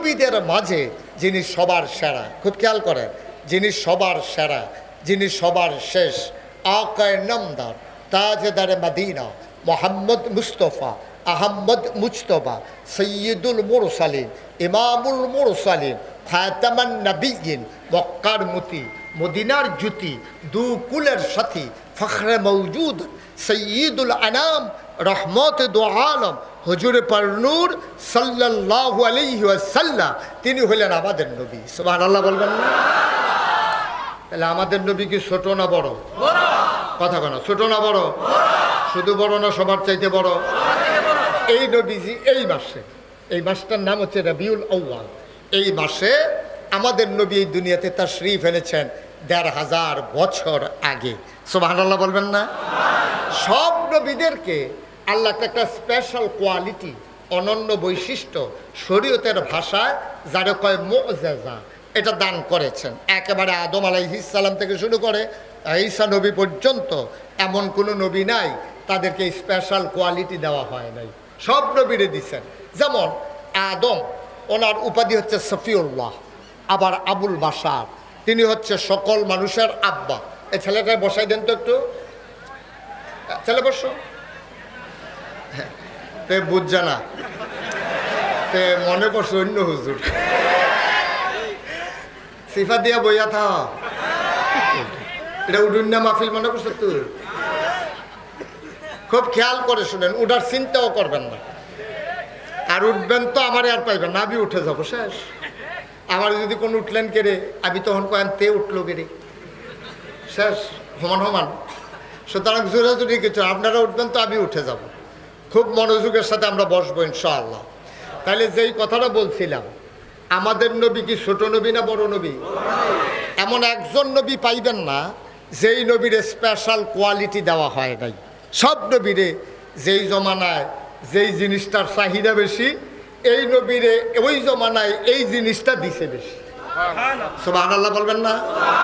নবীদের মাঝে যিনি সবার সেরা, খুব খেয়াল করেন, যিনি সবার সেরা, যিনি সবার শেষ, আকায়ে নামদার, তাজদারে মদিনা, মোহাম্মদ মুস্তফা আহম্মদ মুজতবা, সৈয়দুল মুরসালিন, ইমামুল মুরসালিন, খাতামান নবিয়িন, মক্কার মতি, মদিনার জ্যোতি, দু কুলের সাথী, ফখরে মৌজুদ, সৈয়দুল আনাম, রহমত দু আলম, হুজুর পরনূর সাল্লাল্লাহু আলাইহি ওয়াসাল্লাম, তিনি হলেন আমাদের নবী। সুবহানাল্লাহ বলবেন না? তাহলে আমাদের নবী কি ছোট না বড়? কথা কেন, ছোট না বড়? শুধু বড় না সবার চাইতে বড়? এই নবীজি এই মাসটার নাম হচ্ছে রবিউল আউয়াল। এই মাসে আমাদের নবী এই দুনিয়াতে তাশরীফ এনেছেন ১৫০০ বছর আগে। সুবহানাল্লাহ বলবেন না? সব নবীদেরকে আল্লাহ একটা স্পেশাল কোয়ালিটি, অনন্য বৈশিষ্ট্য, শরীয়তের ভাষায় যারা কয় মুআজিজা, এটা দান করেছেন। একেবারে আদম আলাইহিস সালাম থেকে শুরু করে ঈসা নবী পর্যন্ত এমন কোনো নবী নাই তাদেরকে স্পেশাল কোয়ালিটি দেওয়া হয় নাই, সব নবীরে দিচ্ছেন। যেমন আদম, ওনার উপাধি হচ্ছে সফিউল্লাহ। আবার আবুল বাশার, তিনি হচ্ছে সকল মানুষের আব্বা। এই ছেলেটায় বসাই দেন তো একটু, ছেলে বসো। তে বুঝছে না, তে মনে পড়ছে অন্য হুজুর, সিফা দিয়া বইয়া থা, এটা উডুন্না মাহফিল মনে করছো তুই? খুব খেয়াল করে শুনেন, উঠার চিন্তাও করবেন না। আর উঠবেন তো আমারে আর পাইবেন না, আমি উঠে যাবো শেষ। আমার যদি কোনো উঠলেন কেড়ে, আমি তখন কয়েন তে উঠলো কেড়ে, শেষ, সমান সমান। সুতরাং জোরাজুরি কিছু, আপনারা উঠবেন তো আমি উঠে যাব। খুব মনোযোগের সাথে আমরা বসবো ইনশাআল্লাহ। তাহলে যেই কথাটা বলছিলাম, আমাদের নবী কি ছোট নবী না বড় নবী? এমন একজন নবী পাইবেন না যেই নবীর স্পেশাল কোয়ালিটি দেওয়া হয় নাই। সব নবীরে যেই জমানায় যেই জিনিসটার চাহিদা বেশি, এই নবীরে ওই জমানায় এই জিনিসটা দিছে বেশি। সুবহানাল্লাহ বলবেন না?